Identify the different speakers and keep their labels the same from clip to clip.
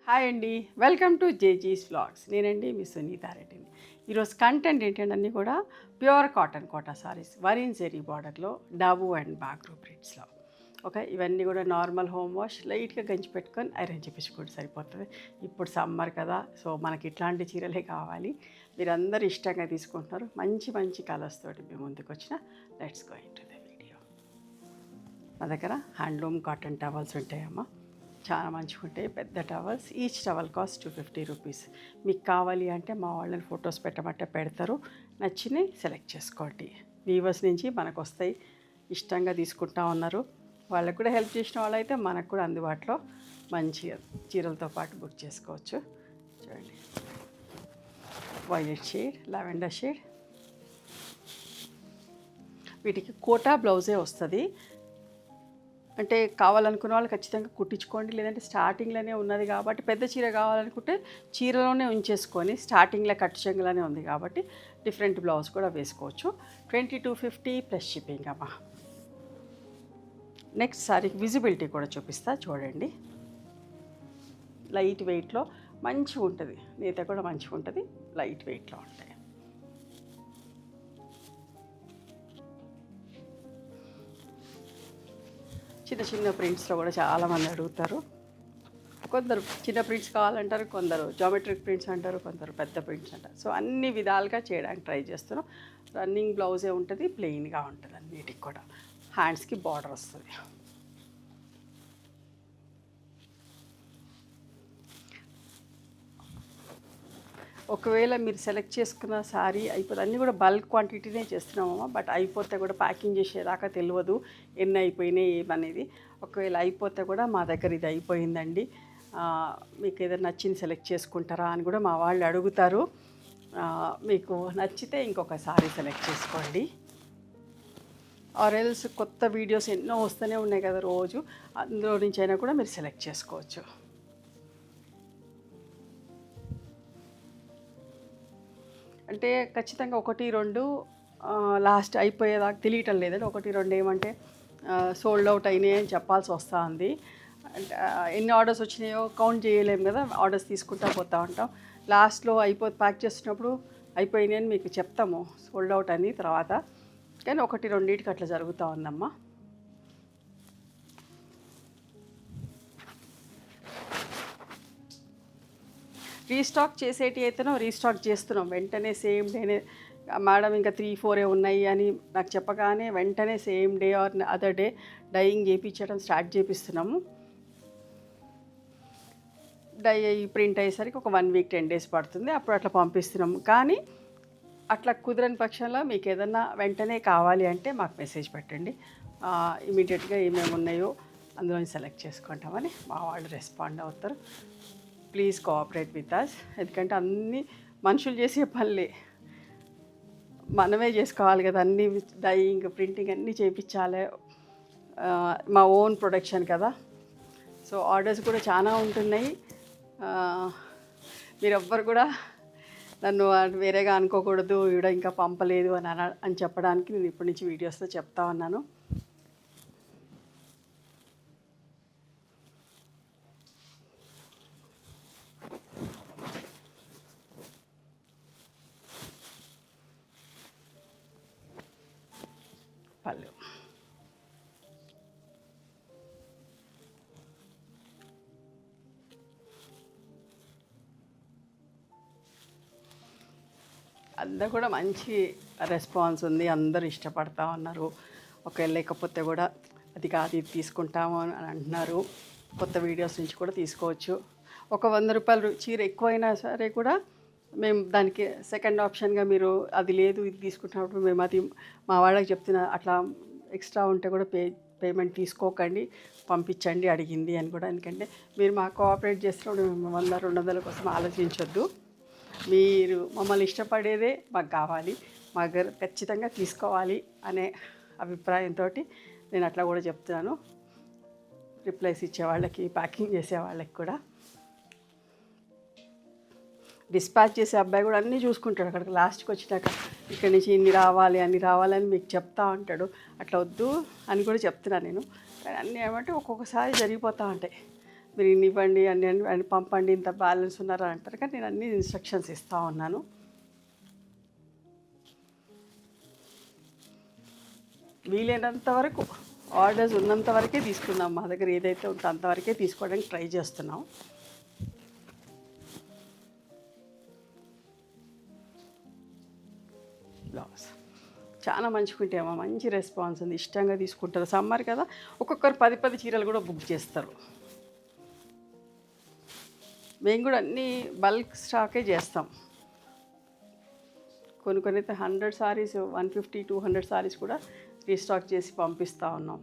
Speaker 1: Hi అండి, welcome to జేజీస్ vlogs. నేనండి మీ సునీతారెడ్డిని. ఈరోజు కంటెంట్ ఏంటంటే అన్నీ కూడా ప్యూర్ కాటన్ కోటా సారీస్, వరిన్ జెరీ బార్డర్లో డాబు అండ్ బాగ్రూ ప్రింట్స్లో. ఓకే, ఇవన్నీ కూడా నార్మల్ హోమ్ వాష్ లైట్గా గంచి పెట్టుకొని ఐరన్ చేపించుకుంటే సరిపోతుంది. ఇప్పుడు సమ్మర్ కదా, సో మనకి ఇట్లాంటి చీరలే కావాలి. మీరందరూ ఇష్టంగా తీసుకుంటున్నారు. మంచి మంచి కలర్స్ తోటి మేము ముందుకు వచ్చిన. Let's go into the video. మా దగ్గర హ్యాండ్లూమ్ కాటన్ టవల్స్ ఉంటాయమ్మా, చాలా మంచిగా ఉంటాయి. పెద్ద towels, each towel cost 250 rupees. మీకు కావాలి అంటే మా వాళ్ళని ఫొటోస్ పెట్టమంటే పెడతారు, నచ్చినవి సెలెక్ట్ చేసుకోండి. వీవర్స్ నుంచి మనకు వస్తాయి, ఇష్టంగా తీసుకుంటా ఉన్నారు. వాళ్ళకు కూడా హెల్ప్ చేసిన వాళ్ళైతే మనకు కూడా అందుబాటులో మంచి చీరలతో పాటు బుక్ చేసుకోవచ్చు. చూడండి, వైలెట్ షేడ్, లావెండర్ షేడ్. వీటికి కోటా బ్లౌజే వస్తుంది. అంటే కావాలనుకున్న వాళ్ళు ఖచ్చితంగా కుట్టించుకోండి, లేదంటే స్టార్టింగ్లోనే ఉన్నది కాబట్టి పెద్ద చీర కావాలనుకుంటే చీరలోనే ఉంచేసుకొని స్టార్టింగ్లో కట్టు చెంగులోనే ఉంది కాబట్టి డిఫరెంట్ బ్లౌజ్ కూడా వేసుకోవచ్చు. 2250 ప్లస్ షిప్పింగ్ అమ్మా. నెక్స్ట్ సారీకి విజిబిలిటీ కూడా చూపిస్తా చూడండి. లైట్ వెయిట్లో మంచిగా ఉంటుంది, నేత కూడా మంచిగా ఉంటుంది, లైట్ వెయిట్లో ఉంటాయి. చిన్న చిన్న ప్రింట్స్లో కూడా చాలామంది అడుగుతారు. కొందరు చిన్న ప్రింట్స్ కావాలంటారు, కొందరు జామెట్రిక్ ప్రింట్స్ అంటారు, కొందరు పెద్ద ప్రింట్స్ అంటారు. సో అన్ని విధాలుగా చేయడానికి ట్రై చేస్తున్నాం. రన్నింగ్ బ్లౌజే ఉంటుంది, ప్లెయిన్గా ఉంటుంది. అన్నిటికి కూడా హ్యాండ్స్కి బార్డర్ వస్తుంది. ఒకవేళ మీరు సెలెక్ట్ చేసుకున్న శారీ అయిపోతే, అన్నీ కూడా బల్క్ క్వాంటిటీనే చేస్తున్నామమ్మా. బట్ అయిపోతే కూడా ప్యాకింగ్ చేసేదాకా తెలియదు ఎన్ని అయిపోయినాయి ఏమనేది. ఒకవేళ అయిపోతే కూడా మా దగ్గర ఇది అయిపోయిందండి, మీకు ఏదైనా నచ్చింది సెలెక్ట్ చేసుకుంటారా అని కూడా మా వాళ్ళు అడుగుతారు. మీకు నచ్చితే ఇంకొక శారీ సెలెక్ట్ చేసుకోండి. ఆర్ ఎల్స్ కొత్త వీడియోస్ ఎన్నో వస్తూనే ఉన్నాయి కదా రోజు, అందులో నుంచి అయినా కూడా మీరు సెలెక్ట్ చేసుకోవచ్చు. అంటే ఖచ్చితంగా 1-2 లాస్ట్ అయిపోయేదాకా తెలియటం లేదండి. 1-2 ఏమంటే సోల్డ్ అవుట్ అయినాయి అని చెప్పాల్సి వస్తూ ఉంది. అంటే ఎన్ని ఆర్డర్స్ వచ్చినాయో కౌంట్ చేయలేము కదా, ఆర్డర్స్ తీసుకుంటా పోతూ ఉంటాం. లాస్ట్లో ప్యాక్ చేస్తున్నప్పుడు అయిపోయినాయి అని మీకు చెప్తాము, సోల్డ్ అవుట్ అని తర్వాత. కానీ 1-2 అట్లా జరుగుతూ ఉందమ్మా. రీస్టాక్ చేసేటి అయితేనో రీస్టాక్ చేస్తున్నాం వెంటనే, సేమ్ డేనే. మేడం ఇంకా 3-4 ఉన్నాయి అని నాకు చెప్పగానే వెంటనే same day or other day dyeing చేయించడం స్టార్ట్ చేపిస్తున్నాము. డై అయ్యి ప్రింట్ అయ్యేసరికి ఒక 1 వీక్ 10 డేస్ పడుతుంది, అప్పుడు అట్లా పంపిస్తున్నాము. కానీ అట్లా కుదరని పక్షంలో మీకు ఏదన్నా వెంటనే కావాలి అంటే మాకు మెసేజ్ పెట్టండి, ఇమీడియట్గా ఏమేమి ఉన్నాయో అందులో సెలెక్ట్ చేసుకుంటామని మా వాళ్ళు రెస్పాండ్ అవుతారు. Please cooperate with us. ఎందుకంటే అన్నీ మనుషులు చేసే పనులే, మనమే చేసుకోవాలి కదా. అన్నీ డైయింగ్, ప్రింటింగ్ అన్నీ చేయించాలి. మా ఓన్ ప్రొడక్షన్ కదా, సో ఆర్డర్స్ కూడా చాలా ఉంటున్నాయి. మీరెవ్వరు కూడా నన్ను వేరేగా అనుకోకూడదు, ఈవిడ ఇంకా పంపలేదు అని చెప్పడానికి నేను ఇప్పటి నుంచి వీడియోస్తో చెప్తా ఉన్నాను. పళ్ళు, అందరూ కూడా మంచి రెస్పాన్స్ ఉంది, అందరూ ఇష్టపడతా ఉన్నారు. ఒకవేళ లేకపోతే కూడా అది కాదు ఇది తీసుకుంటాము అని అంటున్నారు. కొత్త వీడియోస్ నుంచి కూడా తీసుకోవచ్చు. ఒక 100 రూపాయలు చీర ఎక్కువైనా సరే కూడా మేము దానికి సెకండ్ ఆప్షన్గా మీరు అది లేదు ఇది తీసుకుంటున్నప్పుడు మేము అది మా వాళ్ళకి చెప్తున్నా, అట్లా ఎక్స్ట్రా ఉంటే కూడా పేమెంట్ తీసుకోకండి, పంపించండి అడిగింది అని కూడా. ఎందుకంటే మీరు మాకు కోఆపరేట్ చేస్తున్నప్పుడు మేము 100-200 కోసం ఆలోచించొద్దు. మీరు మమ్మల్ని ఇష్టపడేదే మాకు కావాలి, మా దగ్గర ఖచ్చితంగా తీసుకోవాలి అనే అభిప్రాయంతో నేను అట్లా కూడా చెప్తున్నాను. రిప్లైస్ ఇచ్చే వాళ్ళకి, ప్యాకింగ్ చేసే వాళ్ళకి కూడా. డిస్పాచ్ చేసే అబ్బాయి కూడా అన్నీ చూసుకుంటాడు. అక్కడికి లాస్ట్కి వచ్చినాక ఇక్కడి నుంచి ఇన్ని రావాలి అన్ని రావాలని మీకు చెప్తా ఉంటాడు. అట్లా వద్దు అని కూడా చెప్తున్నాను నేను. కానీ అన్నీ ఏమంటే ఒక్కొక్కసారి జరిగిపోతూ ఉంటాయి. మీరు ఇన్ని ఇవ్వండి అని పంపండి, ఇంత బ్యాలెన్స్ ఉన్నారా అంటారు, కానీ నేను అన్ని ఇన్స్ట్రక్షన్స్ ఇస్తూ ఉన్నాను. వీలైనంత వరకు ఆర్డర్స్ ఉన్నంత వరకే తీసుకున్నాం. మా దగ్గర ఏదైతే ఉందో అంతవరకే తీసుకోవడానికి ట్రై చేస్తున్నాం. బ్లౌజ్ చాలా మంచిగుంటాయమ్మా, మంచి రెస్పాన్స్ ఉంది, ఇష్టంగా తీసుకుంటారు. సమ్మర్ కదా, ఒక్కొక్కరు 10 చీరలు కూడా బుక్ చేస్తారు. మేము కూడా అన్నీ బల్క్ స్టాకే చేస్తాం. కొన్ని అయితే 100 సారీస్, 150, 200 సారీస్ కూడా రీస్టాక్ చేసి పంపిస్తూ ఉన్నాం.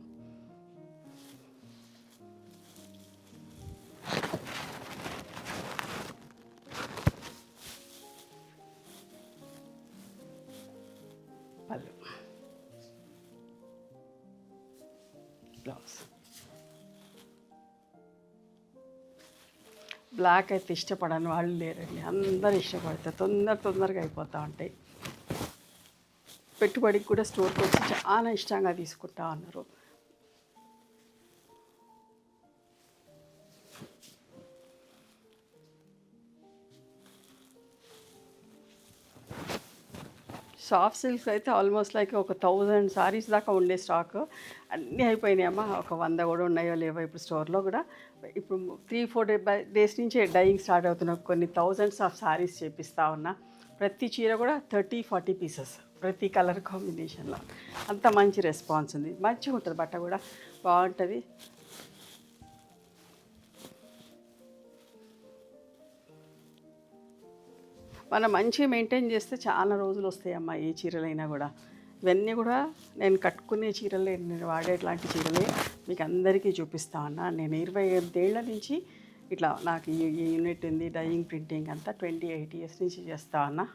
Speaker 1: పళ్ళు, బ్లౌజ్. బ్లాక్ అయితే ఇష్టపడని వాళ్ళు లేరండి, అందరూ ఇష్టపడతారు. తొందరగా అయిపోతూ ఉంటాయి. పెట్టుబడికి కూడా స్టోర్కి వచ్చి చాలా ఇష్టంగా తీసుకుంటా ఉన్నారు. సాఫ్ట్ సిల్క్స్ అయితే ఆల్మోస్ట్ లైక్ ఒక 1000 సారీస్ దాకా ఉండే స్టాక్ అన్నీ అయిపోయినాయమ్మా. ఒక 100 కూడా ఉన్నాయో లేవో ఇప్పుడు స్టోర్లో కూడా. ఇప్పుడు 3-4 డేస్ నుంచి డైయింగ్ స్టార్ట్ అవుతున్నా. కొన్ని థౌజండ్స్ ఆఫ్ సారీస్ చేపిస్తూ ఉన్నా. ప్రతి చీర కూడా 30-40 పీసెస్, ప్రతి కలర్ కాంబినేషన్లో. అంత మంచి రెస్పాన్స్ ఉంది, మంచిగా ఉంటుంది, బట్ట కూడా బాగుంటుంది. మనం మంచిగా మెయింటైన్ చేస్తే చాలా రోజులు వస్తాయమ్మా ఏ చీరలైనా కూడా. ఇవన్నీ కూడా నేను కట్టుకునే చీరలే, నేను వాడేట్లాంటి చీరలే మీకు అందరికీ చూపిస్తా ఉన్నా. నేను 28 ఏళ్ల నుంచి ఇట్లా నాకు ఈ యూనిట్ ఉంది, డైయింగ్ ప్రింటింగ్ అంతా 28 ఇయర్స్ నుంచి చేస్తా ఉన్నా.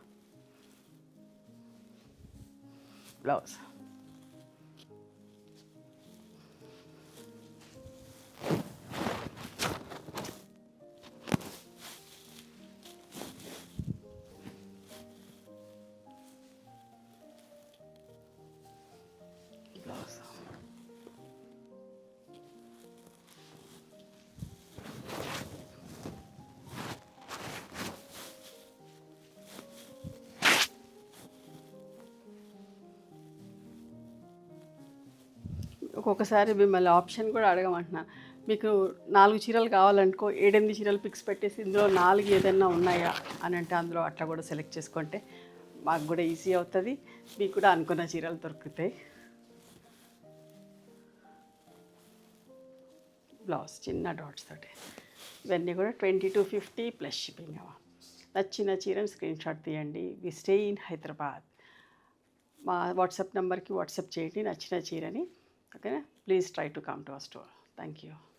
Speaker 1: బ్లౌజ్ ఒక్కొక్కసారి మిమ్మల్ని ఆప్షన్ కూడా అడగమంటున్నా. మీకు 4 చీరలు కావాలనుకో, 7-8 చీరలు పిక్స్ పెట్టేసి ఇందులో 4 ఏదైనా ఉన్నాయా అని అంటే అందులో అట్లా కూడా సెలెక్ట్ చేసుకుంటే మాకు కూడా ఈజీ అవుతుంది, మీకు కూడా అనుకున్న చీరలు దొరుకుతాయి. బ్లౌజ్ చిన్న డాట్స్ తోటి. ఇవన్నీ కూడా 20-50 ప్లస్ షిప్పింగ్. నచ్చిన చీరను స్క్రీన్ షాట్ తీయండి. We stay in Hyderabad. మా వాట్సాప్ నెంబర్కి వాట్సాప్ చేయండి నచ్చిన చీరని. ఓకేనా? Please try to come to our store. Thank you.